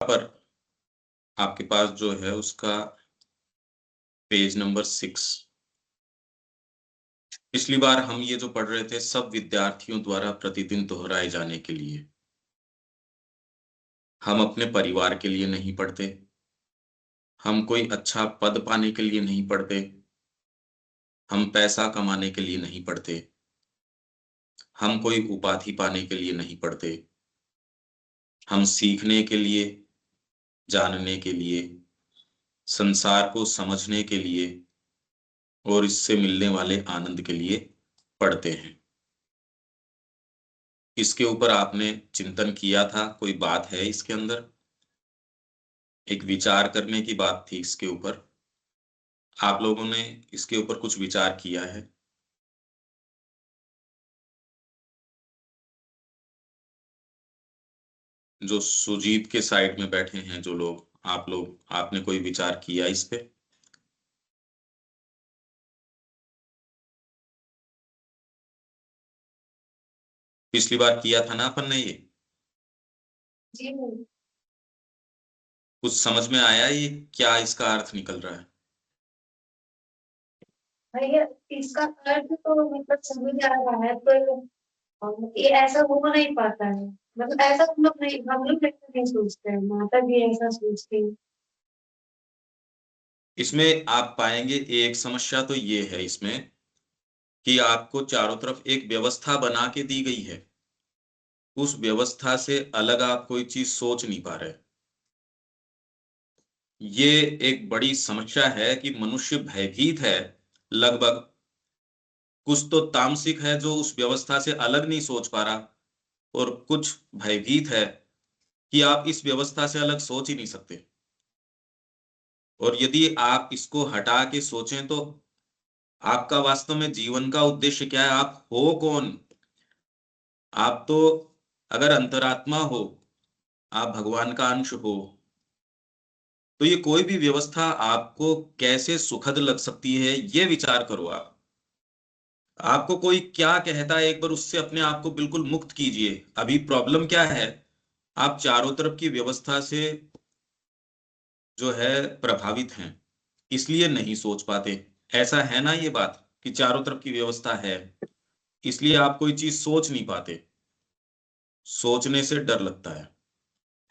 पर आपके पास जो है उसका पेज नंबर 6। पिछली बार हम ये जो पढ़ रहे थे सब विद्यार्थियों द्वारा प्रतिदिन दोहराए जाने के लिए। हम अपने परिवार के लिए नहीं पढ़ते, हम कोई अच्छा पद पाने के लिए नहीं पढ़ते, हम पैसा कमाने के लिए नहीं पढ़ते, हम कोई उपाधि पाने के लिए नहीं पढ़ते। हम सीखने के लिए, जानने के लिए, संसार को समझने के लिए और इससे मिलने वाले आनंद के लिए पढ़ते हैं। इसके ऊपर आपने चिंतन किया था, कोई बात है इसके अंदर? एक विचार करने की बात थी इसके ऊपर। आप लोगों ने इसके ऊपर कुछ विचार किया है? जो सुजीत के साइड में बैठे हैं जो लोग, आप लोग, आपने कोई विचार किया इस पे? पिछली बार किया था ना अपन ने ये? जी कुछ समझ में आया ये क्या इसका अर्थ निकल रहा है? भैया, इसका अर्थ तो मतलब समझ आ रहा है, पर ये ऐसा हो नहीं पाता है। मतलब ऐसा हम लोग ऐसा नहीं सोचते हैं, माता भी ऐसा सोचती है। इसमें आप पाएंगे एक समस्या तो ये है इसमें कि आपको चारों तरफ एक व्यवस्था बना के दी गई है, उस व्यवस्था से अलग आप कोई चीज सोच नहीं पा रहे। ये एक बड़ी समस्या है कि मनुष्य भयभीत है लगभग। कुछ तो तामसिक है जो उस व्यवस्था से अलग नहीं सोच पा रहा, और कुछ भयभीत है कि आप इस व्यवस्था से अलग सोच ही नहीं सकते। और यदि आप इसको हटा के सोचें तो आपका वास्तव में जीवन का उद्देश्य क्या है? आप हो कौन? आप तो अगर अंतरात्मा हो, आप भगवान का अंश हो, तो ये कोई भी व्यवस्था आपको कैसे सुखद लग सकती है, ये विचार करो आप। आपको कोई क्या कहता है, एक बार उससे अपने आप को बिल्कुल मुक्त कीजिए। अभी प्रॉब्लम क्या है? आप चारों तरफ की व्यवस्था से जो है प्रभावित हैं, इसलिए नहीं सोच पाते। ऐसा है ना ये बात कि चारों तरफ की व्यवस्था है, इसलिए आप कोई चीज सोच नहीं पाते। सोचने से डर लगता है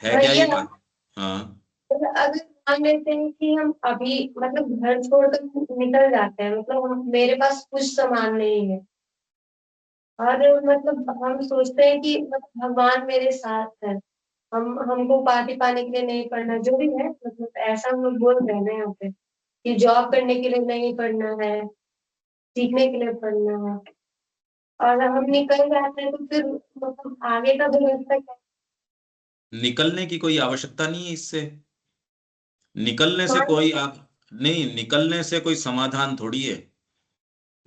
क्या ये भैया, बात? हाँ। अगर मान लेते हैं कि हम अभी मतलब घर छोड़कर निकल जाते हैं, मतलब मेरे पास कुछ सामान नहीं है, और मतलब हम सोचते हैं कि मतलब भगवान मेरे साथ है, हम हमको पार्टी पाने के लिए नहीं पढ़ना, जो भी है मतलब ऐसा हम लोग बोल रहे हैं ना यहाँ पे कि जॉब करने के लिए नहीं पढ़ना है, सीखने के लिए पढ़ना है, और हम निकल जाते हैं तो फिर मतलब आगे का भविष्य क्या? निकलने की कोई आवश्यकता नहीं है इससे। निकलने से मान कोई आप नहीं, निकलने से कोई समाधान थोड़ी है।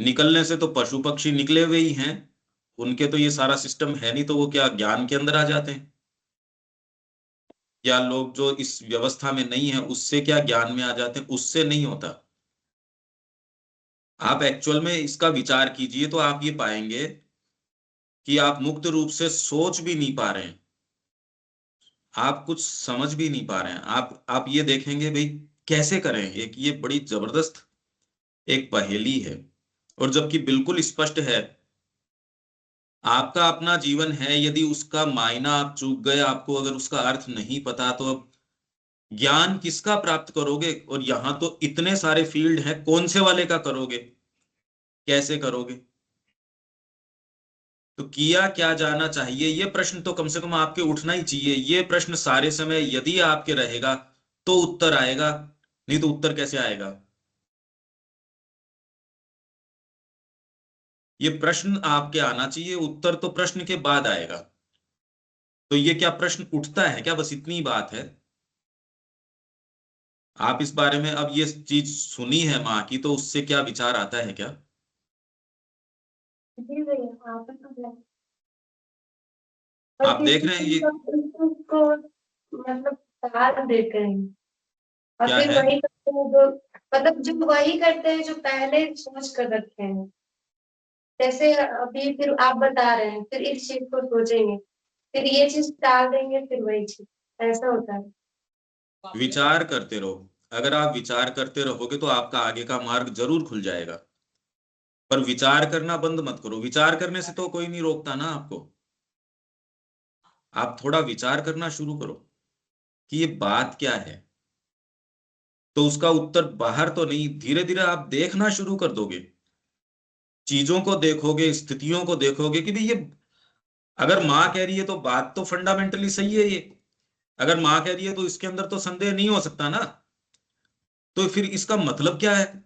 निकलने से तो पशु पक्षी निकले हुए ही हैं, उनके तो ये सारा सिस्टम है नहीं, तो वो क्या ज्ञान के अंदर आ जाते हैं? या लोग जो इस व्यवस्था में नहीं है उससे क्या ज्ञान में आ जाते हैं? उससे नहीं होता। आप एक्चुअल में इसका विचार कीजिए तो आप ये पाएंगे कि आप मुक्त रूप से सोच भी नहीं पा रहे हैं, आप कुछ समझ भी नहीं पा रहे हैं। आप ये देखेंगे भाई कैसे करें, एक ये बड़ी जबरदस्त एक पहेली है। और जबकि बिल्कुल स्पष्ट है, आपका अपना जीवन है, यदि उसका मायना आप चूक गए, आपको अगर उसका अर्थ नहीं पता, तो अब ज्ञान किसका प्राप्त करोगे? और यहां तो इतने सारे फील्ड हैं, कौन से वाले का करोगे? कैसे करोगे? तो किया क्या जाना चाहिए, ये प्रश्न तो कम से कम आपके उठना ही चाहिए। ये प्रश्न सारे समय यदि आपके रहेगा तो उत्तर आएगा, नहीं तो उत्तर कैसे आएगा? ये प्रश्न आपके आना चाहिए, उत्तर तो प्रश्न के बाद आएगा। तो ये क्या प्रश्न उठता है क्या? बस इतनी बात है। आप इस बारे में अब ये चीज सुनी है माँ की, तो उससे क्या विचार आता है क्या? जी भैया, आप तो है। और आप देख किसी रहे हैं ये को मतलब टाल देते हैं, और क्या फिर है? वही करते हैं जो मतलब जो वही करते हैं जो पहले सोच कर रखे हैं। जैसे अभी फिर आप बता रहे हैं, फिर इस चीज को सोचेंगे, फिर ये चीज टाल देंगे, फिर वही चीज, ऐसा होता है। विचार करते रहो। अगर आप विचार करते रहोगे तो आपका आगे का मार्ग जरूर खुल जाएगा। पर विचार करना बंद मत करो। विचार करने से तो कोई नहीं रोकता ना आपको। आप थोड़ा विचार करना शुरू करो कि ये बात क्या है, तो उसका उत्तर बाहर तो नहीं, धीरे धीरे आप देखना शुरू कर दोगे। चीजों को देखोगे, स्थितियों को देखोगे कि भाई ये अगर माँ कह रही है तो बात तो फंडामेंटली सही है ये। अगर माँ कह रही है तो इसके अंदर तो संदेह नहीं हो सकता ना। तो फिर इसका मतलब क्या है?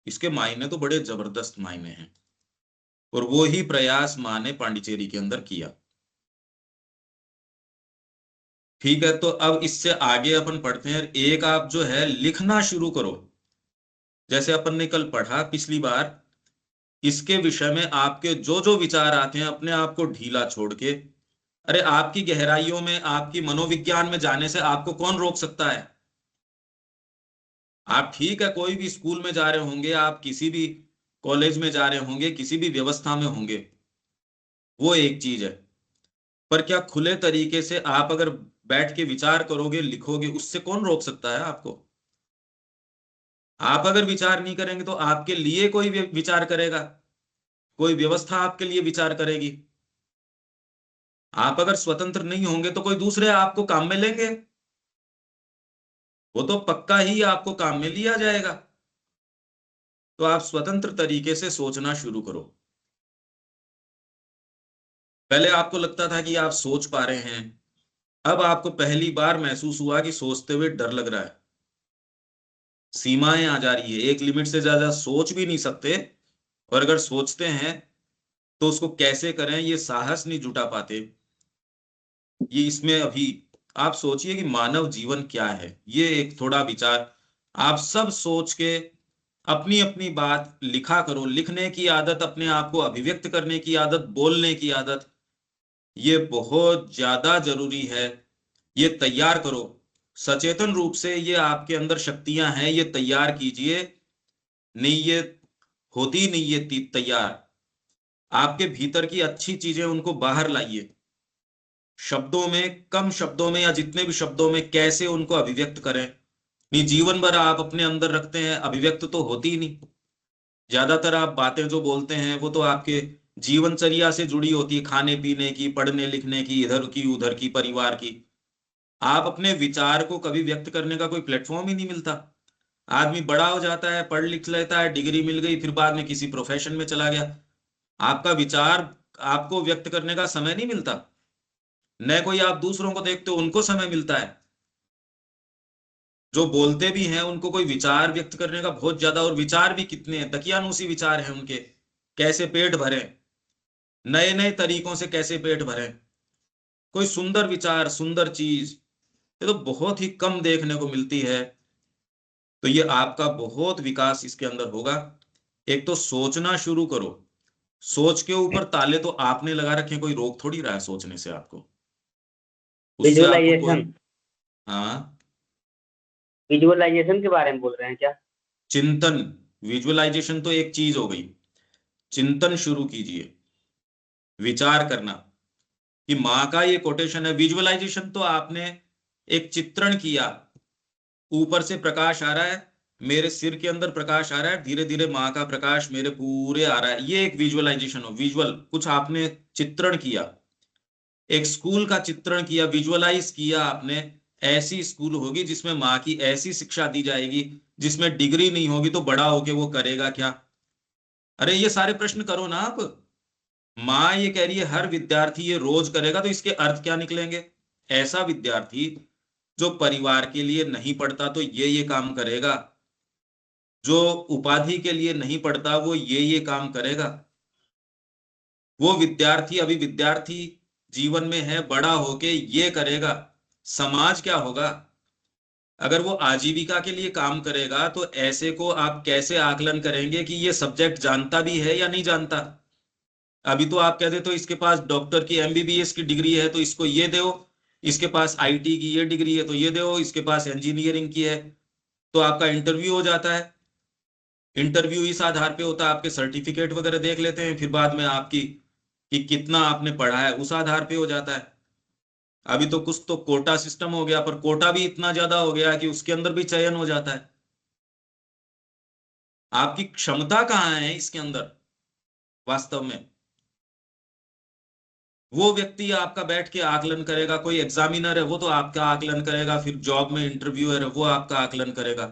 इसके मायने तो बड़े जबरदस्त मायने हैं। और वो ही प्रयास माँ ने पांडिचेरी के अंदर किया। ठीक है, तो अब इससे आगे अपन पढ़ते हैं। एक आप जो है लिखना शुरू करो। जैसे अपन ने कल पढ़ा पिछली बार, इसके विषय में आपके जो जो विचार आते हैं अपने आप को ढीला छोड़ के, अरे आपकी गहराइयों में, आपकी मनोविज्ञान में जाने से आपको कौन रोक सकता है? आप ठीक है कोई भी स्कूल में जा रहे होंगे, आप किसी भी कॉलेज में जा रहे होंगे, किसी भी व्यवस्था में होंगे, वो एक चीज है। पर क्या खुले तरीके से आप अगर बैठ के विचार करोगे, लिखोगे, उससे कौन रोक सकता है आपको? आप अगर विचार नहीं करेंगे तो आपके लिए कोई विचार करेगा, कोई व्यवस्था आपके लिए विचार करेगी। आप अगर स्वतंत्र नहीं होंगे तो कोई दूसरे आपको काम में लेंगे। वो तो पक्का ही आपको काम में लिया जाएगा। तो आप स्वतंत्र तरीके से सोचना शुरू करो। पहले आपको लगता था कि आप सोच पा रहे हैं, अब आपको पहली बार महसूस हुआ कि सोचते हुए डर लग रहा है। सीमाएं आ जा रही है, एक लिमिट से ज्यादा सोच भी नहीं सकते। और अगर सोचते हैं तो उसको कैसे करें ये साहस नहीं जुटा पाते। ये इसमें अभी आप सोचिए कि मानव जीवन क्या है, ये एक थोड़ा विचार आप सब सोच के अपनी अपनी बात लिखा करो। लिखने की आदत, अपने आप को अभिव्यक्त करने की आदत, बोलने की आदत, ये बहुत ज्यादा जरूरी है। ये तैयार करो सचेतन रूप से। ये आपके अंदर शक्तियां हैं, ये तैयार कीजिए। नहीं ये होती नहीं ये तैयार। आपके भीतर की अच्छी चीजें उनको बाहर लाइए। शब्दों में, कम शब्दों में या जितने भी शब्दों में कैसे उनको अभिव्यक्त करें। नहीं जीवन भर आप अपने अंदर रखते हैं, अभिव्यक्त तो होती ही नहीं। ज्यादातर आप बातें जो बोलते हैं वो तो आपके जीवनचर्या से जुड़ी होती है, खाने पीने की, पढ़ने लिखने की, इधर की उधर की, परिवार की। आप अपने विचार को कभी व्यक्त करने का कोई प्लेटफॉर्म ही नहीं मिलता। आदमी बड़ा हो जाता है, पढ़ लिख लेता है, डिग्री मिल गई, फिर बाद में किसी प्रोफेशन में चला गया। आपका विचार आपको व्यक्त करने का समय नहीं मिलता। न कोई आप दूसरों को देखते हो उनको समय मिलता है। जो बोलते भी हैं उनको कोई विचार व्यक्त करने का बहुत ज्यादा, और विचार भी कितने हैं, दकियानूसी विचार हैं उनके। कैसे पेट भरे, नए नए तरीकों से कैसे पेट भरे। कोई सुंदर विचार, सुंदर चीज, ये तो बहुत ही कम देखने को मिलती है। तो ये आपका बहुत विकास इसके अंदर होगा। एक तो सोचना शुरू करो। सोच के ऊपर ताले तो आपने लगा रखे हैं, कोई रोक थोड़ी रहा है सोचने से आपको। उससे आपको कोई, विजुअलाइजेशन, हाँ, विजुअलाइजेशन के बारे में बोल रहे हैं क्या? चिंतन। विजुअलाइजेशन तो एक चीज हो गई, चिंतन शुरू कीजिए। विचार करना कि माँ का ये कोटेशन है। विजुअलाइजेशन तो आपने एक चित्रण किया, ऊपर से प्रकाश आ रहा है, मेरे सिर के अंदर प्रकाश आ रहा है, धीरे धीरे माँ का प्रकाश मेरे पूरे आ रहा है, ये एक विजुअलाइजेशन हो। विजुअल कुछ आपने चित्रण किया, एक स्कूल का चित्रण किया, विजुअलाइज किया आपने। ऐसी स्कूल होगी जिसमें माँ की ऐसी शिक्षा दी जाएगी, जिसमें डिग्री नहीं होगी तो बड़ा होके वो करेगा क्या? अरे ये सारे प्रश्न करो ना आप। माँ ये कह रही है हर विद्यार्थी ये रोज करेगा, तो इसके अर्थ क्या निकलेंगे? ऐसा विद्यार्थी जो परिवार के लिए नहीं पढ़ता तो ये काम करेगा, जो उपाधि के लिए नहीं पढ़ता वो ये काम करेगा। वो विद्यार्थी अभी विद्यार्थी जीवन में है, बड़ा होके ये करेगा। समाज क्या होगा? अगर वो आजीविका के लिए काम करेगा तो ऐसे को आप कैसे आकलन करेंगे कि ये सब्जेक्ट जानता भी है या नहीं जानता? अभी तो आप कहते तो इसके पास डॉक्टर की, एमबीबीएस की डिग्री है तो इसको ये दो, इसके पास आईटी की ये डिग्री है तो ये दो, इसके पास इंजीनियरिंग की है, तो आपका इंटरव्यू हो जाता है। इंटरव्यू इस आधार पे होता है, आपके सर्टिफिकेट वगैरह देख लेते हैं, फिर बाद में आपकी कि कितना आपने पढ़ा है उस आधार पे हो जाता है। अभी तो कुछ तो कोटा सिस्टम हो गया, पर कोटा भी इतना ज्यादा हो गया कि उसके अंदर भी चयन हो जाता है। आपकी क्षमता कहाँ है इसके अंदर वास्तव में? वो व्यक्ति आपका बैठ के आकलन करेगा, कोई एग्जामिनर है वो तो आपका आकलन करेगा, फिर जॉब में इंटरव्यूअर है वो आपका आकलन करेगा।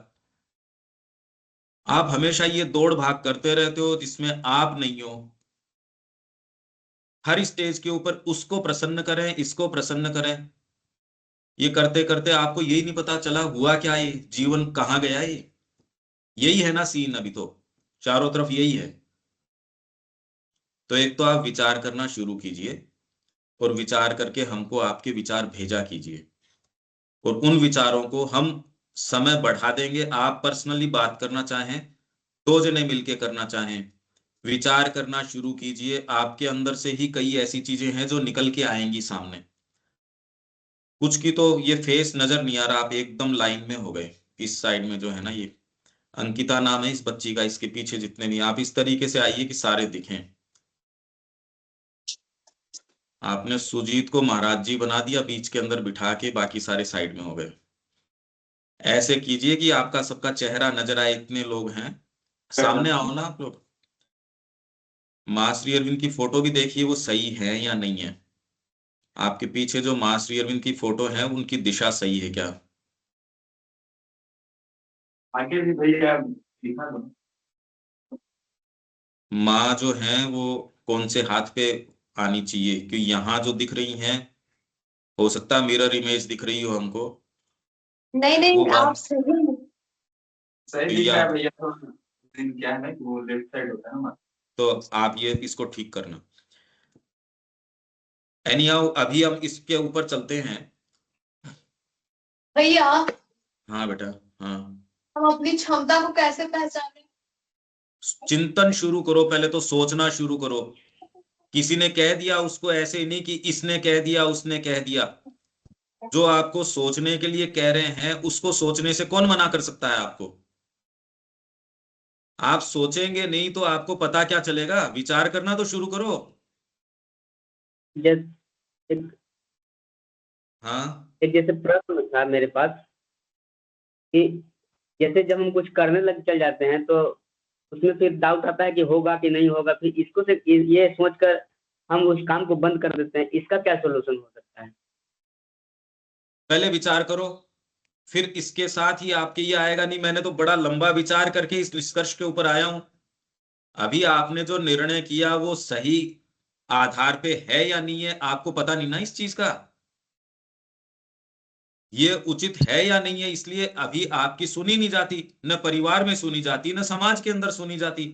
आप हमेशा ये दौड़ भाग करते रहते हो जिसमें आप नहीं हो। हर स्टेज के ऊपर उसको प्रसन्न करें, इसको प्रसन्न करें, ये करते करते आपको यही नहीं पता चला हुआ क्या, ये जीवन कहाँ गया ये। यही है ना सीन, अभी तो चारों तरफ यही है। तो एक तो आप विचार करना शुरू कीजिए, और विचार करके हमको आपके विचार भेजा कीजिए, और उन विचारों को हम समय बढ़ा देंगे। आप पर्सनली बात करना चाहें, दो जने मिलके करना चाहें, विचार करना शुरू कीजिए। आपके अंदर से ही कई ऐसी चीजें हैं जो निकल के आएंगी सामने। कुछ की तो ये फेस नजर नहीं आ रहा, आप एकदम लाइन में हो गए। इस साइड में जो है ना, ये अंकिता नाम है इस बच्ची का, इसके पीछे जितने भी, आप इस तरीके से आइए कि सारे दिखें। आपने सुजीत को महाराज जी बना दिया, बीच के अंदर बिठा के बाकी सारे साइड में हो गए। ऐसे कीजिए कि आपका सबका चेहरा नजर आए। इतने लोग हैं, सामने आओ ना आप लोग। माँ श्री अरविंद की फोटो भी देखिए, वो सही है या नहीं है। आपके पीछे जो माँ श्री अरविंद की फोटो है, उनकी दिशा सही है क्या? आगे भी भैया दिखा दो। माँ जो है वो कौन से हाथ पे आनी चाहिए? क्योंकि यहाँ जो दिख रही हैं, हो सकता है मिरर इमेज दिख रही हो हमको। नहीं वो नहीं, आप बात सही। सही दिख रहा है भैया, तो दिन क्या है ना कि वो लेफ्ट साइड होता है ना। तो आप ये इसको ठीक करना। एनीहाउ अभी हम इसके ऊपर चलते हैं। भैया, हाँ बेटा, हाँ। हम अपनी क्षमता को कैसे पहचाने? चिंतन शुरू करो, पहले तो सोचना शुरू करो। किसी ने कह दिया उसको ऐसे नहीं कि इसने कह दिया उसने कह दिया। जो आपको सोचने के लिए कह रहे हैं, उसको सोचने से कौन मना कर सकता है आपको? आप सोचेंगे नहीं तो आपको पता क्या चलेगा? विचार करना तो शुरू करो। जैसे हाँ, एक जैसे प्रश्न था मेरे पास कि जैसे जब हम कुछ करने लग चल जाते हैं तो उसमें फिर डाउट आता है कि होगा कि नहीं होगा, फिर इसको से ये सोचकर हम उस काम को बंद कर देते हैं। इसका क्या सोल्यूशन हो सकता है? पहले विचार करो, फिर इसके साथ ही आपके ये आएगा नहीं मैंने तो बड़ा लंबा विचार करके इस निष्कर्ष के ऊपर आया हूं। अभी आपने जो निर्णय किया वो सही आधार पे है या नहीं है, आपको पता नहीं ना इस चीज का। ये उचित है या नहीं है, इसलिए अभी आपकी सुनी नहीं जाती, न परिवार में सुनी जाती, न समाज के अंदर सुनी जाती।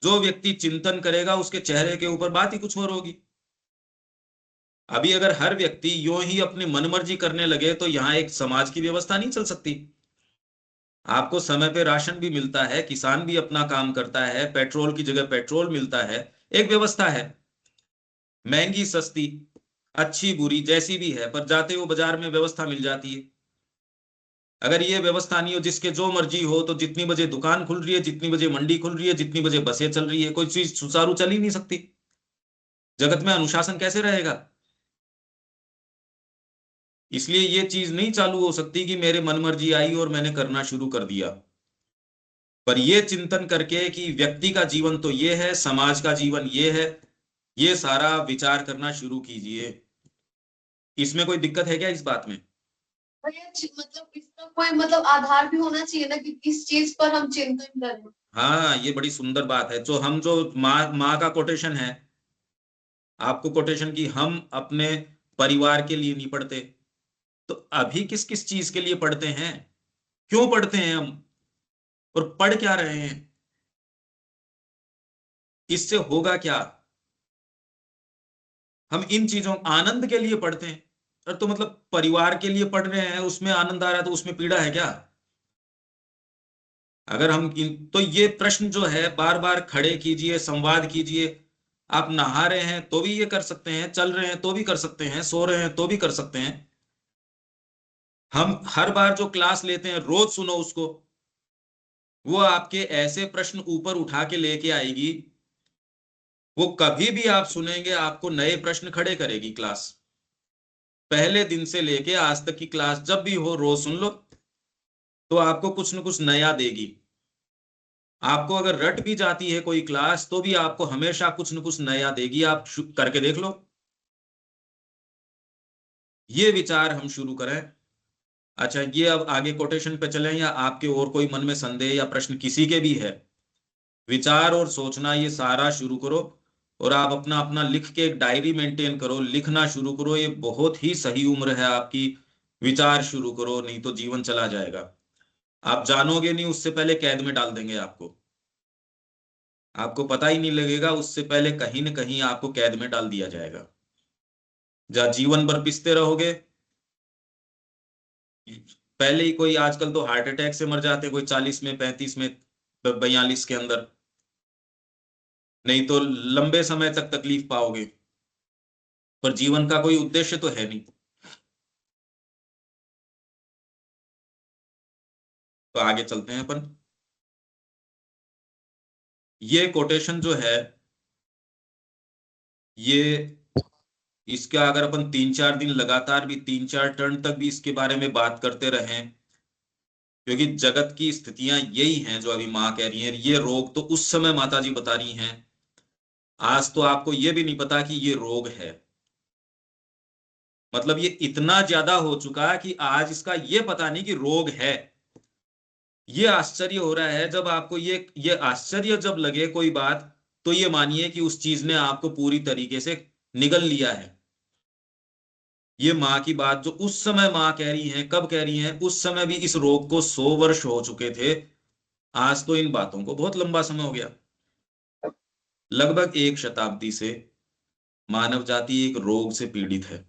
जो व्यक्ति चिंतन करेगा उसके चेहरे के ऊपर बात ही कुछ और होगी। अभी अगर हर व्यक्ति यूं ही अपनी मनमर्जी करने लगे तो यहां एक समाज की व्यवस्था नहीं चल सकती। आपको समय पे राशन भी मिलता है, किसान भी अपना काम करता है, पेट्रोल की जगह पेट्रोल मिलता है, एक व्यवस्था है। महंगी सस्ती, अच्छी बुरी जैसी भी है, पर जाते हो बाजार में व्यवस्था मिल जाती है। अगर ये व्यवस्था नहीं हो, जिसके जो मर्जी हो, तो जितनी बजे दुकान खुल रही है, जितनी बजे मंडी खुल रही है, जितनी बजे बसें चल रही है, कोई चीज सुचारू चल ही नहीं सकती। जगत में अनुशासन कैसे रहेगा? इसलिए ये चीज नहीं चालू हो सकती कि मेरे मन मर्जी आई और मैंने करना शुरू कर दिया। पर ये चिंतन करके कि व्यक्ति का जीवन तो ये है, समाज का जीवन ये है, ये सारा विचार करना शुरू कीजिए। इसमें कोई दिक्कत है क्या इस बात में? भैया, मतलब इसका कोई मतलब आधार भी होना चाहिए ना कि किस चीज पर हम चिंतन करें। हाँ, ये बड़ी सुंदर बात है। जो माँ का कोटेशन है, आपको कोटेशन की, हम अपने परिवार के लिए नहीं पढ़ते, तो अभी किस किस चीज के लिए पढ़ते हैं? क्यों पढ़ते हैं हम, और पढ़ क्या रहे हैं? इससे होगा क्या? हम इन चीजों आनंद के लिए पढ़ते हैं, और तो मतलब परिवार के लिए पढ़ रहे हैं, उसमें आनंद आ रहा है तो उसमें पीड़ा है क्या? अगर हम तो ये प्रश्न जो है बार बार खड़े कीजिए, संवाद कीजिए। आप नहा रहे हैं तो भी ये कर सकते हैं, चल रहे हैं तो भी कर सकते हैं, सो रहे हैं तो भी कर सकते हैं। हम हर बार जो क्लास लेते हैं रोज सुनो उसको। वो आपके ऐसे प्रश्न ऊपर उठा के लेके आएगी, वो कभी भी आप सुनेंगे आपको नए प्रश्न खड़े करेगी क्लास। पहले दिन से लेके आज तक की क्लास जब भी हो रोज सुन लो, तो आपको कुछ न कुछ नया देगी। आपको अगर रट भी जाती है कोई क्लास तो भी आपको हमेशा कुछ न कुछ नया देगी। आप करके देख लो। ये विचार हम शुरू करें। अच्छा, ये अब आगे कोटेशन पे चलें या आपके और कोई मन में संदेह या प्रश्न किसी के भी है? विचार और सोचना ये सारा शुरू करो, और आप अपना अपना लिख के एक डायरी मेंटेन करो, लिखना शुरू करो। ये बहुत ही सही उम्र है आपकी। विचार शुरू करो, नहीं तो जीवन चला जाएगा। आप जानोगे नहीं, उससे पहले कैद में डाल देंगे आपको। आपको पता ही नहीं लगेगा, उससे पहले कहीं न कहीं आपको कैद में डाल दिया जाएगा, जहां जीवन भर पिसते रहोगे। पहले ही कोई आजकल तो हार्ट अटैक से मर जाते, कोई 40 में, 35 में, 42 के अंदर। नहीं तो लंबे समय तक तकलीफ पाओगे, पर जीवन का कोई उद्देश्य तो है नहीं। तो आगे चलते हैं अपन। ये कोटेशन जो है, ये इसका अगर अपन 3-4 दिन लगातार भी 3-4 टर्न तक भी इसके बारे में बात करते रहें, क्योंकि जगत की स्थितियां यही हैं जो अभी माँ कह रही हैं। ये रोग तो उस समय माता जी बता रही हैं, आज तो आपको ये भी नहीं पता कि ये रोग है। मतलब ये इतना ज्यादा हो चुका है कि आज इसका ये पता नहीं कि रोग है। ये आश्चर्य हो रहा है। जब आपको ये आश्चर्य जब लगे कोई बात, तो ये मानिए कि उस चीज ने आपको पूरी तरीके से निगल लिया है। ये माँ की बात जो उस समय माँ कह रही हैं, कब कह रही हैं? उस समय भी इस रोग को 100 वर्ष हो चुके थे। आज तो इन बातों को बहुत लंबा समय हो गया। लगभग 1 शताब्दी से मानव जाति एक रोग से पीड़ित है,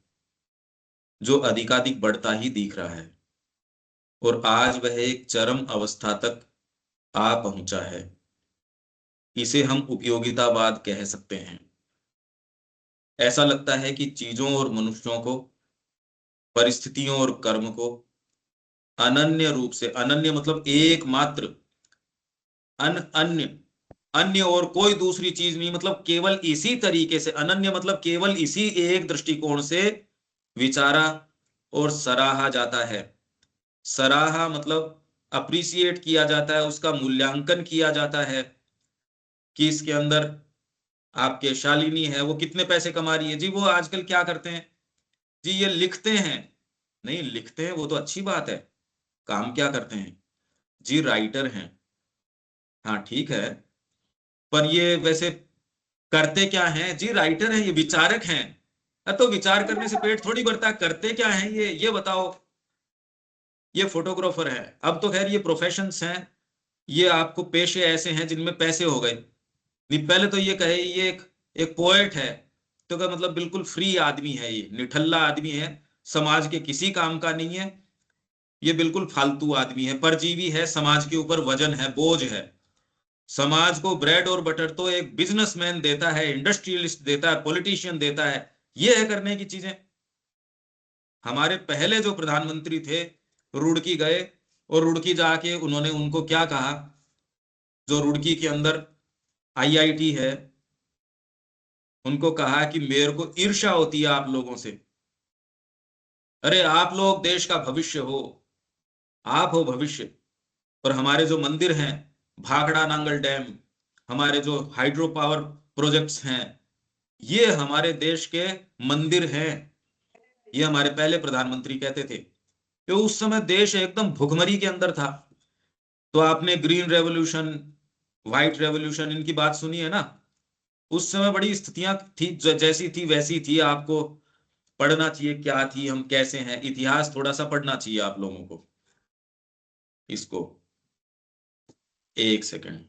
जो अधिकाधिक बढ़ता ही दिख रहा है, और आज वह एक चरम अवस्था तक आ पहुंचा है। इसे हम उपयोगितावाद कह सकते हैं। ऐसा लगता है कि चीजों और मनुष्यों को, परिस्थितियों और कर्म को अनन्य रूप से, अनन्य मतलब एकमात्र, अन्य, अन्य और कोई दूसरी चीज नहीं, मतलब केवल इसी तरीके से, अनन्य मतलब केवल इसी एक दृष्टिकोण से विचारा और सराहा जाता है। सराहा मतलब अप्रिसिएट किया जाता है, उसका मूल्यांकन किया जाता है कि इसके अंदर आपके शालिनी है, वो कितने पैसे कमा रही है जी। वो आजकल क्या करते हैं जी, ये लिखते हैं। नहीं, लिखते हैं वो तो अच्छी बात है, काम क्या करते हैं जी? राइटर हैं। हाँ ठीक है, पर ये वैसे करते क्या हैं जी? राइटर हैं, ये विचारक हैं। तो विचार करने से पेट थोड़ी भरता, करते क्या है ये बताओ। ये फोटोग्राफर है। अब तो खैर ये प्रोफेशंस हैं, ये आपको पेशे ऐसे हैं जिनमें पैसे हो गए। नहीं, पहले तो ये कहे ये एक पोएट है, तो क्या मतलब बिल्कुल फ्री आदमी है, ये निठल्ला आदमी है, समाज के किसी काम का नहीं है। ये बिल्कुल फालतू आदमी है, परजीवी है, समाज के ऊपर वजन है, बोझ है। समाज को ब्रेड और बटर तो एक बिजनेसमैन देता है, इंडस्ट्रियलिस्ट देता है, पॉलिटिशियन देता है। ये है करने की चीजें। हमारे पहले जो प्रधानमंत्री थे, रुड़की गए, और रुड़की जाके उन्होंने उनको क्या कहा, जो रुड़की के अंदर आईआईटी है, उनको कहा कि मेरे को ईर्ष्या होती है आप लोगों से। अरे आप लोग देश का भविष्य हो, आप हो भविष्य। और हमारे जो मंदिर हैं, भाखड़ा नांगल डैम, हमारे जो हाइड्रो पावर प्रोजेक्ट्स हैं, ये हमारे देश के मंदिर हैं। ये हमारे पहले प्रधानमंत्री कहते थे। तो उस समय देश एकदम भुखमरी के अंदर था। तो आपने ग्रीन रेवोल्यूशन, व्हाइट रेवोल्यूशन, इनकी बात सुनी है ना? उस समय बड़ी स्थितियां थी, जैसी थी वैसी थी। आपको पढ़ना चाहिए क्या थी, हम कैसे हैं, इतिहास थोड़ा सा पढ़ना चाहिए आप लोगों को। इसको एक सेकंड।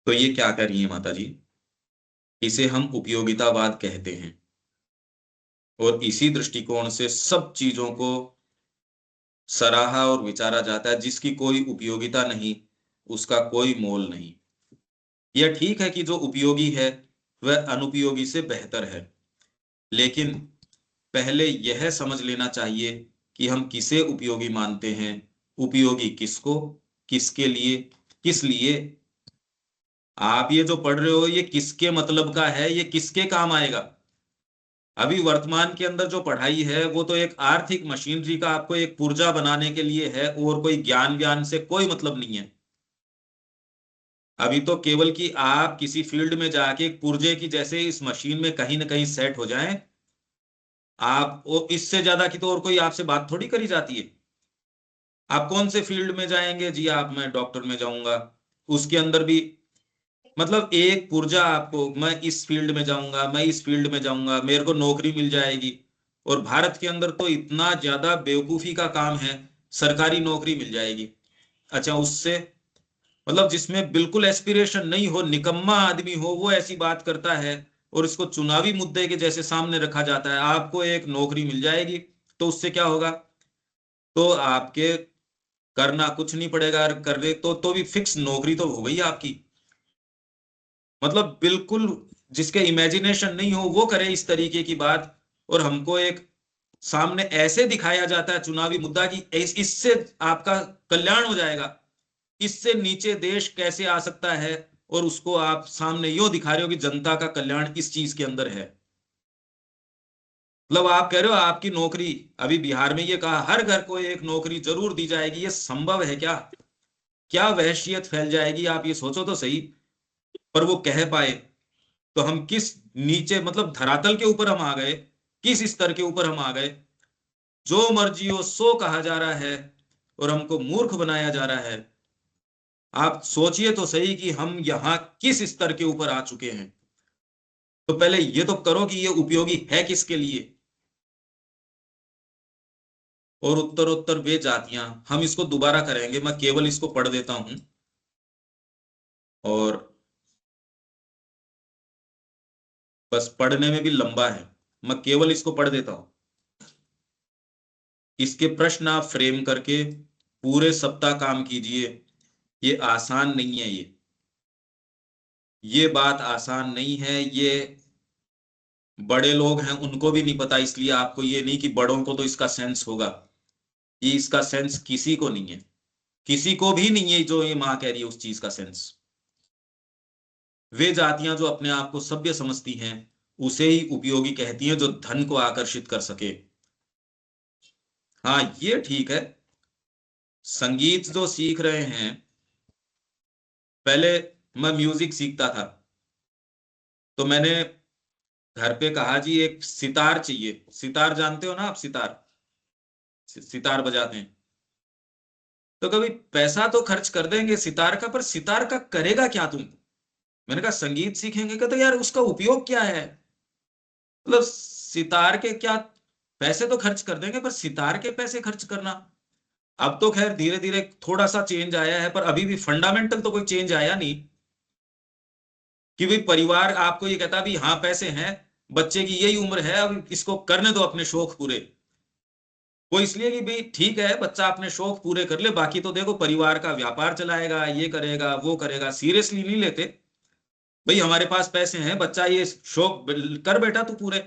तो ये क्या कर रही है माता जी? इसे हम उपयोगितावाद कहते हैं, और इसी दृष्टिकोण से सब चीजों को सराहा और विचारा जाता है जिसकी कोई उपयोगिता नहीं, उसका कोई मोल नहीं। यह ठीक है कि जो उपयोगी है वह अनुपयोगी से बेहतर है, लेकिन पहले यह समझ लेना चाहिए कि हम किसे उपयोगी मानते हैं, उपयोगी किसको, किसके लिए, किस लिए। आप ये जो पढ़ रहे हो ये किसके मतलब का है, ये किसके काम आएगा। अभी वर्तमान के अंदर जो पढ़ाई है वो तो एक आर्थिक मशीनरी का आपको एक पुर्जा बनाने के लिए है, और कोई ज्ञान से कोई मतलब नहीं है। अभी तो केवल कि आप किसी फील्ड में जाके एक पुर्जे की जैसे इस मशीन में कहीं ना कहीं सेट हो जाएं, आप वो इससे ज्यादा की तो और कोई आपसे बात थोड़ी करी जाती है। आप कौन से फील्ड में जाएंगे जी, आप मैं डॉक्टर में जाऊंगा, उसके अंदर भी मतलब एक पुर्जा आपको, मैं इस फील्ड में जाऊंगा, मैं इस फील्ड में जाऊंगा, मेरे को नौकरी मिल जाएगी। और भारत के अंदर तो इतना ज्यादा बेवकूफी का काम है, सरकारी नौकरी मिल जाएगी। अच्छा, उससे मतलब जिसमें बिल्कुल एस्पिरेशन नहीं हो, निकम्मा आदमी हो, वो ऐसी बात करता है और इसको चुनावी मुद्दे के जैसे सामने रखा जाता है, आपको एक नौकरी मिल जाएगी। तो उससे क्या होगा, तो आपके करना कुछ नहीं पड़ेगा, कर रहे तो भी फिक्स नौकरी तो हो गई आपकी। मतलब बिल्कुल जिसके इमेजिनेशन नहीं हो वो करे इस तरीके की बात, और हमको एक सामने ऐसे दिखाया जाता है चुनावी मुद्दा कि इससे आपका कल्याण हो जाएगा, इससे नीचे देश कैसे आ सकता है, और उसको आप सामने यो दिखा रहे हो कि जनता का कल्याण इस चीज के अंदर है। मतलब आप कह रहे हो आपकी नौकरी, अभी बिहार में ये कहा हर घर को एक नौकरी जरूर दी जाएगी, ये संभव है क्या? क्या वहशियत फैल जाएगी, आप ये सोचो तो सही। पर वो कह पाए तो हम किस नीचे मतलब धरातल के ऊपर हम आ गए, किस स्तर के ऊपर हम आ गए। जो मर्जी हो सो कहा जा रहा है और हमको मूर्ख बनाया जा रहा है। आप सोचिए तो सही कि हम यहां किस स्तर के ऊपर आ चुके हैं। तो पहले ये तो करो कि ये उपयोगी है किसके लिए। और उत्तरोत्तर वे जातियां, हम इसको दोबारा करेंगे, मैं केवल इसको पढ़ देता हूं और बस पढ़ने में भी लंबा है, मैं केवल इसको पढ़ देता हूं। इसके प्रश्न आप फ्रेम करके पूरे सप्ताह काम कीजिए। ये आसान नहीं है, ये बात आसान नहीं है। ये बड़े लोग हैं उनको भी नहीं पता, इसलिए आपको ये नहीं कि बड़ों को तो इसका सेंस होगा, ये इसका सेंस किसी को नहीं है, किसी को भी नहीं है। जो ये माँ कह रही है उस चीज का सेंस, वे जातियां जो अपने आप को सभ्य समझती हैं उसे ही उपयोगी कहती हैं, जो धन को आकर्षित कर सके। हाँ ये ठीक है, संगीत जो सीख रहे हैं, पहले मैं म्यूजिक सीखता था तो मैंने घर पे कहा जी एक सितार चाहिए। सितार जानते हो ना आप, सितार, सितार बजाते हैं। तो कभी पैसा तो खर्च कर देंगे सितार का, पर सितार का करेगा क्या तुम? मैंने कहा संगीत सीखेंगे का, तो यार उसका उपयोग क्या है? मतलब सितार के क्या, पैसे तो खर्च कर देंगे पर सितार के पैसे खर्च करना। अब तो खैर धीरे धीरे थोड़ा सा चेंज आया है, पर अभी भी फंडामेंटल तो कोई चेंज आया नहीं कि भाई परिवार आपको ये कहता भी हाँ पैसे हैं, बच्चे की यही उम्र है, अब इसको करने दो अपने शौक पूरे। वो इसलिए कि भाई ठीक है बच्चा अपने शौक पूरे कर ले, बाकी तो देखो परिवार का व्यापार चलाएगा, ये करेगा वो करेगा, सीरियसली नहीं लेते। भाई हमारे पास पैसे हैं, बच्चा ये शौक कर बेटा तू पूरे।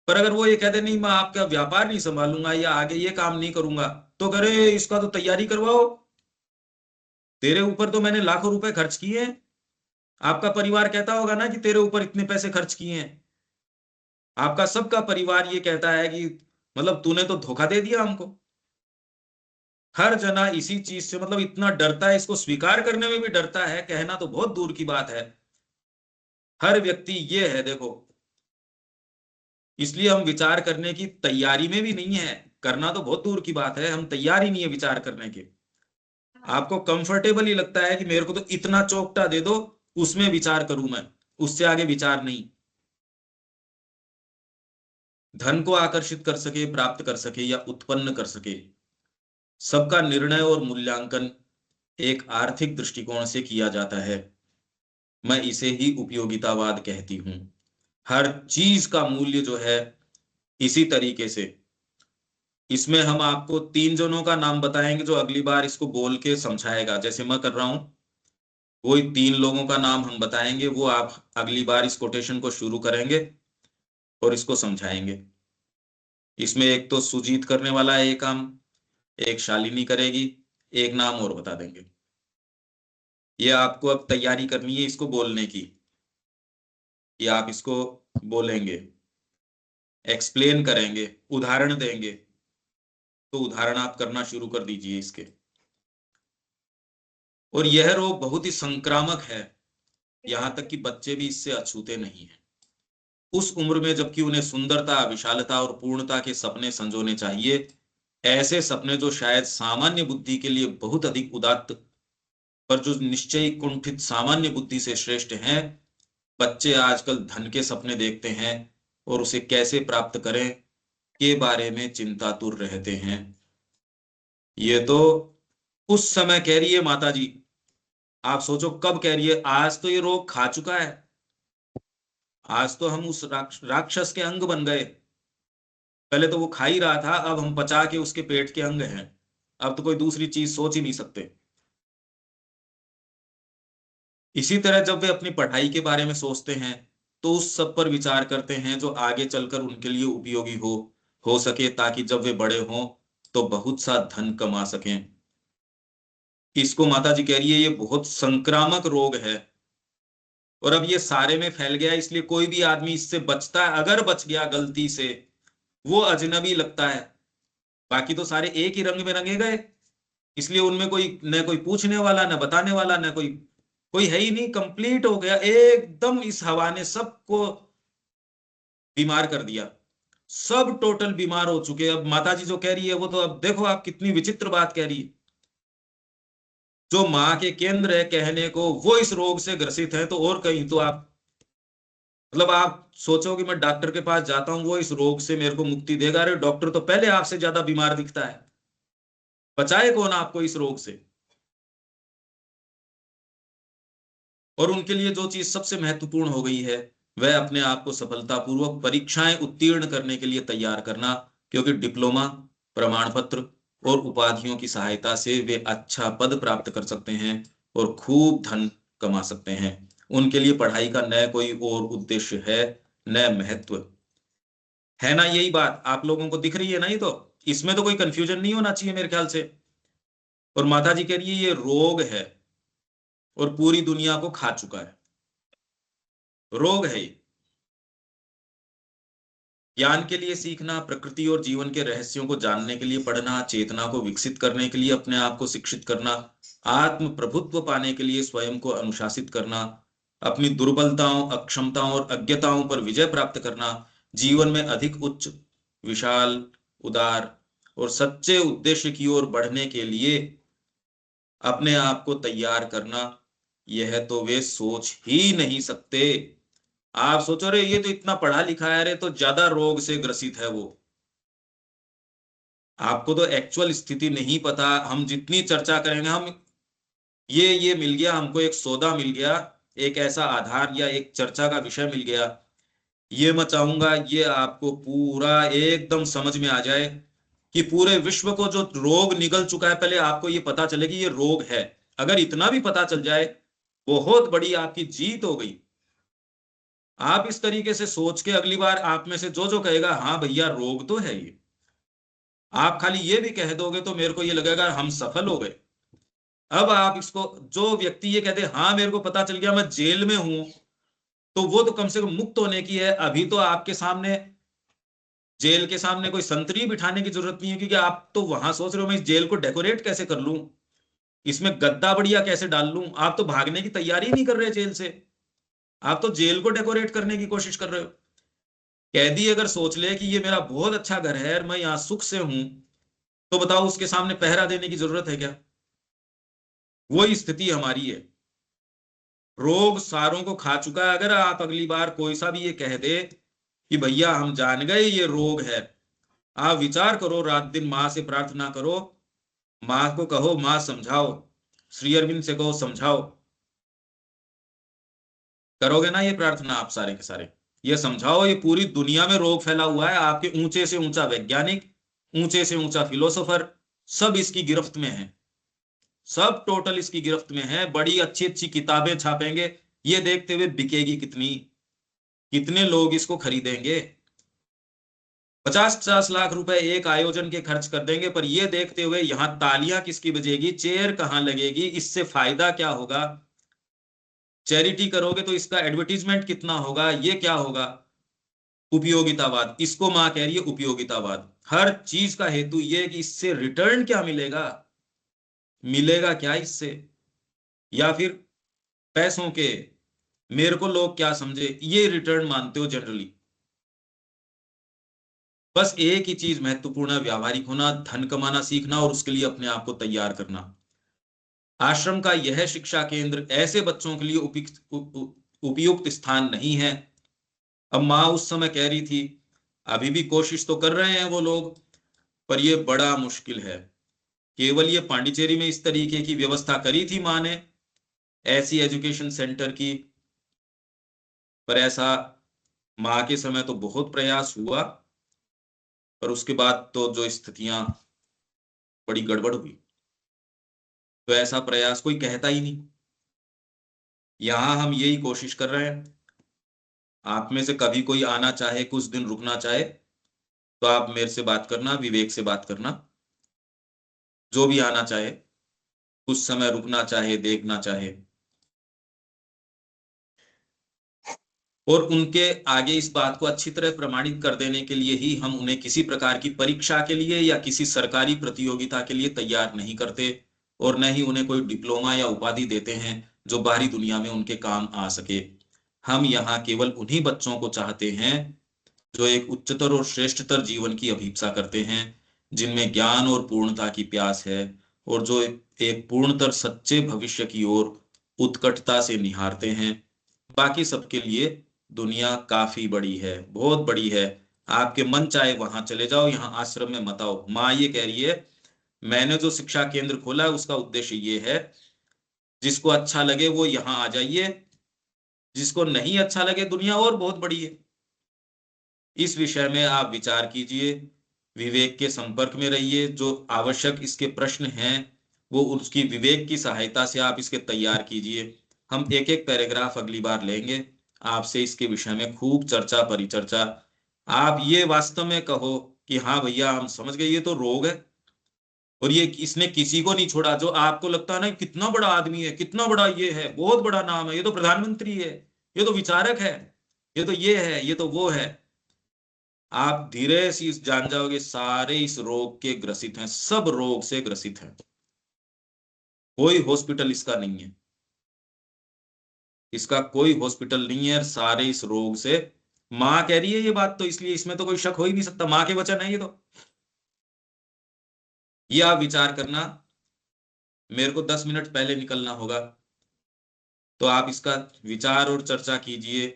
पर अगर वो ये कहते नहीं मैं आपका व्यापार नहीं संभालूंगा या आगे ये काम नहीं करूंगा, तो करे इसका तो तैयारी करवाओ, तेरे ऊपर तो मैंने लाखों रुपए खर्च किए हैं। आपका परिवार कहता होगा ना कि तेरे ऊपर इतने पैसे खर्च किए हैं। आपका सबका परिवार ये कहता है कि मतलब तूने तो धोखा दे दिया हमको। हर जना इसी चीज से मतलब इतना डरता है, इसको स्वीकार करने में भी डरता है, कहना तो बहुत दूर की बात है। हर व्यक्ति ये है देखो, इसलिए हम विचार करने की तैयारी में भी नहीं है। करना तो बहुत दूर की बात है, हम तैयार ही नहीं है विचार करने के। आपको कंफर्टेबल ही लगता है कि मेरे को तो इतना चौकटा दे दो, उसमें विचार करूं मैं, उससे आगे विचार नहीं। धन को आकर्षित कर सके, प्राप्त कर सके या उत्पन्न कर सके, सबका निर्णय और मूल्यांकन एक आर्थिक दृष्टिकोण से किया जाता है। मैं इसे ही उपयोगितावाद कहती हूं। हर चीज का मूल्य जो है इसी तरीके से इसमें हम आपको 3 जनों का नाम बताएंगे जो अगली बार इसको बोल के समझाएगा, जैसे मैं कर रहा हूं। वही 3 लोगों का नाम हम बताएंगे, वो आप अगली बार इस कोटेशन को शुरू करेंगे और इसको समझाएंगे। इसमें एक तो सुजीत करने वाला है ये काम, एक शालिनी करेगी, एक नाम और बता देंगे। ये आपको अब तैयारी करनी है इसको बोलने की, ये आप इसको बोलेंगे, एक्सप्लेन करेंगे, उदाहरण देंगे। तो उदाहरण आप करना शुरू कर दीजिए इसके। और यह रोग बहुत ही संक्रामक है, यहां तक कि बच्चे भी इससे अछूते नहीं हैं। उस उम्र में जबकि उन्हें सुंदरता, विशालता और पूर्णता के सपने संजोने चाहिए, ऐसे सपने जो शायद सामान्य बुद्धि के लिए बहुत अधिक उदात्त, पर जो निश्चय कुंठित सामान्य बुद्धि से श्रेष्ठ हैं, बच्चे आजकल धन के सपने देखते हैं और उसे कैसे प्राप्त करें के बारे में चिंतातुर रहते हैं। ये तो उस समय कह रही है माता जी, आप सोचो कब कह रही है, आज तो ये रोग खा चुका है, आज तो हम उस राक्षस के अंग बन गए। पहले तो वो खा ही रहा था, अब हम पचा के उसके पेट के अंग हैं, अब तो कोई दूसरी चीज सोच ही नहीं सकते। इसी तरह जब वे अपनी पढ़ाई के बारे में सोचते हैं तो उस सब पर विचार करते हैं जो आगे चलकर उनके लिए उपयोगी हो सके, ताकि जब वे बड़े हों तो बहुत सा धन कमा सकें। इसको माता जी कह रही है ये बहुत संक्रामक रोग है, और अब ये सारे में फैल गया, इसलिए कोई भी आदमी इससे बचता है, अगर बच गया गलती से, वो अजनबी लगता है। बाकी तो सारे एक ही रंग में रंगे गए, इसलिए उनमें कोई न कोई पूछने वाला, न बताने वाला, न कोई कोई है ही नहीं, कंप्लीट हो गया एकदम। इस हवा ने सबको बीमार कर दिया, सब टोटल बीमार हो चुके। अब माता जी जो कह रही है वो तो अब देखो आप कितनी विचित्र बात कह रही है। जो माँ के केंद्र है कहने को, वो इस रोग से ग्रसित है, तो और कहीं तो आप मतलब आप सोचो कि मैं डॉक्टर के पास जाता हूं, वो इस रोग से मेरे को मुक्ति देगा। अरे डॉक्टर तो पहले आपसे ज्यादा बीमार दिखता है, बचाए कौन आपको इस रोग से। और उनके लिए जो चीज सबसे महत्वपूर्ण हो गई है वह अपने आप को सफलतापूर्वक परीक्षाएं उत्तीर्ण करने के लिए तैयार करना, क्योंकि डिप्लोमा, प्रमाण पत्र और उपाधियों की सहायता से वे अच्छा पद प्राप्त कर सकते हैं और खूब धन कमा सकते हैं। उनके लिए पढ़ाई का न कोई और उद्देश्य है न महत्व है। ना यही बात आप लोगों को दिख रही है ना, ये तो इसमें तो कोई कंफ्यूजन नहीं होना चाहिए मेरे ख्याल से। और माता जी कह रही है ये रोग है और पूरी दुनिया को खा चुका है, रोग है ये। ज्ञान के लिए सीखना, प्रकृति और जीवन के रहस्यों को जानने के लिए पढ़ना, चेतना को विकसित करने के लिए अपने आप को शिक्षित करना, आत्म प्रभुत्व पाने के लिए स्वयं को अनुशासित करना, अपनी दुर्बलताओं, अक्षमताओं और अज्ञताओं पर विजय प्राप्त करना, जीवन में अधिक उच्च, विशाल, उदार और सच्चे उद्देश्य की ओर बढ़ने के लिए अपने आप को तैयार करना, यह तो वे सोच ही नहीं सकते। आप सोचो रे ये तो इतना पढ़ा लिखा है रे, तो ज्यादा रोग से ग्रसित है वो। आपको तो एक्चुअल स्थिति नहीं पता। हम जितनी चर्चा करेंगे, हम ये मिल गया हमको, एक सौदा मिल गया, एक ऐसा आधार या एक चर्चा का विषय मिल गया, ये मैं चाहूंगा ये आपको पूरा एकदम समझ में आ जाए कि पूरे विश्व को जो रोग निगल चुका है, पहले आपको ये पता चले कि ये रोग है। अगर इतना भी पता चल जाए, बहुत बड़ी आपकी जीत हो गई। आप इस तरीके से सोच के अगली बार आप में से जो जो कहेगा हाँ भैया रोग तो है ये, आप खाली ये भी कह दोगे तो मेरे को ये लगेगा हम सफल हो गए। अब आप इसको, जो व्यक्ति ये कहते हाँ मेरे को पता चल गया मैं जेल में हूं, तो वो तो कम से कम मुक्त होने की है। अभी तो आपके सामने, जेल के सामने कोई संतरी बिठाने की जरूरत नहीं है, क्योंकि आप तो वहां सोच रहे हो मैं इस जेल को डेकोरेट कैसे कर लूं, इसमें गद्दा बढ़िया कैसे डाल लूं। आप तो भागने की तैयारी नहीं कर रहे जेल से, आप तो जेल को डेकोरेट करने की कोशिश कर रहे हो। कैदी अगर सोच ले कि ये मेरा बहुत अच्छा घर है और मैं यहाँ सुख से हूं, तो बताओ उसके सामने पहरा देने की जरूरत है क्या। वही स्थिति हमारी है, रोग सारों को खा चुका है। अगर आप अगली बार कोई सा भी ये कह दे कि भैया हम जान गए ये रोग है, आप विचार करो, रात दिन माँ से प्रार्थना करो, माँ को कहो माँ समझाओ, श्री अरविंद से कहो समझाओ। करोगे ना ये प्रार्थना आप सारे के सारे, ये समझाओ ये पूरी दुनिया में रोग फैला हुआ है, आपके ऊंचे से ऊंचा वैज्ञानिक, ऊंचे से ऊंचा फिलोसोफर, सब इसकी गिरफ्त में है, सब टोटल इसकी गिरफ्त में है। बड़ी अच्छी अच्छी किताबें छापेंगे, ये देखते हुए बिकेगी कितनी, कितने लोग इसको खरीदेंगे। 50-50 लाख रुपए एक आयोजन के खर्च कर देंगे, पर ये देखते हुए यहां तालियां किसकी बजेगी, चेयर कहां लगेगी, इससे फायदा क्या होगा, चैरिटी करोगे तो इसका एडवर्टीजमेंट कितना होगा, ये क्या होगा। उपयोगितावाद, इसको मां कह रही है उपयोगितावाद। हर चीज का हेतु ये कि इससे रिटर्न क्या मिलेगा, मिलेगा क्या इससे, या फिर पैसों के, मेरे को लोग क्या समझे, ये रिटर्न मानते हो जनरली। बस एक ही चीज महत्वपूर्ण है, व्यावहारिक होना, धन कमाना सीखना और उसके लिए अपने आप को तैयार करना। आश्रम का यह शिक्षा केंद्र ऐसे बच्चों के लिए उपयुक्त स्थान नहीं है। अब माँ उस समय कह रही थी, अभी भी कोशिश तो कर रहे हैं वो लोग, पर ये बड़ा मुश्किल है। केवल ये पांडिचेरी में इस तरीके की व्यवस्था करी थी माँ ने, ऐसी एजुकेशन सेंटर की, पर ऐसा माँ के समय तो बहुत प्रयास हुआ, पर उसके बाद तो जो स्थितियां बड़ी गड़बड़ हुई, तो ऐसा प्रयास कोई कहता ही नहीं। यहां हम यही कोशिश कर रहे हैं। आप में से कभी कोई आना चाहे, कुछ दिन रुकना चाहे, तो आप मेरे से बात करना, विवेक से बात करना। जो भी आना चाहे, कुछ समय रुकना चाहे, देखना चाहे, और उनके आगे इस बात को अच्छी तरह प्रमाणित कर देने के लिए ही हम उन्हें किसी प्रकार की परीक्षा के लिए या किसी सरकारी प्रतियोगिता के लिए तैयार नहीं करते, और न ही उन्हें कोई डिप्लोमा या उपाधि देते हैं जो बाहरी दुनिया में उनके काम आ सके। हम यहाँ केवल उन्हीं बच्चों को चाहते हैं जो एक उच्चतर और श्रेष्ठतर जीवन की अभिप्सा करते हैं, जिनमें ज्ञान और पूर्णता की प्यास है, और जो एक पूर्णतर सच्चे भविष्य की ओर उत्कटता से निहारते हैं। बाकी सबके लिए दुनिया काफी बड़ी है, बहुत बड़ी है। आपके मन चाहे वहां चले जाओ, यहाँ आश्रम में मत आओ। माँ ये कह रही है, मैंने जो शिक्षा केंद्र खोला है उसका उद्देश्य ये है, जिसको अच्छा लगे वो यहाँ आ जाइए, जिसको नहीं अच्छा लगे, दुनिया और बहुत बड़ी है। इस विषय में आप विचार कीजिए, विवेक के संपर्क में रहिए, जो आवश्यक इसके प्रश्न हैं वो उसकी विवेक की सहायता से आप इसके तैयार कीजिए। हम एक एक पैराग्राफ अगली बार लेंगे, आपसे इसके विषय में खूब चर्चा परिचर्चा। आप ये वास्तव में कहो कि हाँ भैया हम समझ गए, ये तो रोग है, और ये इसने किसी को नहीं छोड़ा। जो आपको लगता है ना कितना बड़ा आदमी है, कितना बड़ा ये है, बहुत बड़ा नाम है, ये तो प्रधानमंत्री है, ये तो विचारक है, ये तो ये है, ये तो वो है, आप धीरे से जान जाओगे सारे इस रोग के ग्रसित हैं, सब रोग से ग्रसित हैं, कोई हॉस्पिटल इसका नहीं है, इसका कोई हॉस्पिटल नहीं है, सारे इस रोग से। मां कह रही है ये बात, तो इसलिए इसमें तो कोई शक हो ही नहीं सकता, मां के वचन है ये तो। ये आप विचार करना, मेरे को 10 मिनट पहले निकलना होगा, तो आप इसका विचार और चर्चा कीजिए।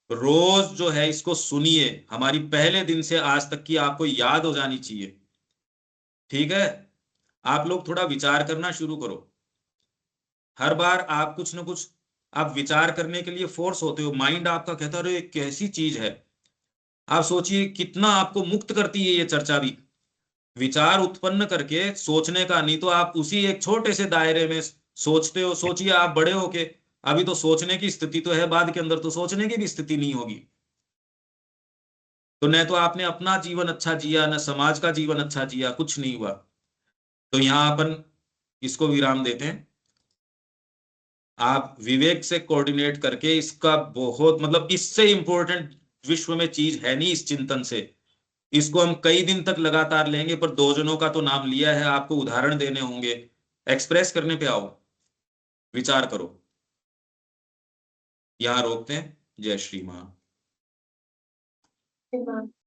रोज जो है इसको सुनिए, हमारी पहले दिन से आज तक की आपको याद हो जानी चाहिए, ठीक है। आप लोग थोड़ा विचार करना शुरू करो। हर बार आप कुछ ना कुछ आप विचार करने के लिए फोर्स होते हो, माइंड आपका कहता है अरे कैसी चीज है। आप सोचिए कितना आपको मुक्त करती है ये चर्चा भी, विचार उत्पन्न करके सोचने का नहीं, तो आप उसी एक छोटे से दायरे में सोचते हो। सोचिए आप बड़े होके, अभी तो सोचने की स्थिति तो है, बाद के अंदर तो सोचने की भी स्थिति नहीं होगी, तो न तो आपने अपना जीवन अच्छा जिया, न समाज का जीवन अच्छा जिया, कुछ नहीं हुआ। तो यहां अपन इसको विराम देते हैं। आप विवेक से कोऑर्डिनेट करके इसका बहुत, मतलब इससे इंपॉर्टेंट विश्व में चीज है नहीं इस चिंतन से। इसको हम कई दिन तक लगातार लेंगे, पर 2 जनों का तो नाम लिया है, आपको उदाहरण देने होंगे, एक्सप्रेस करने पे आओ, विचार करो। यहां रोकते हैं। जय श्री मां।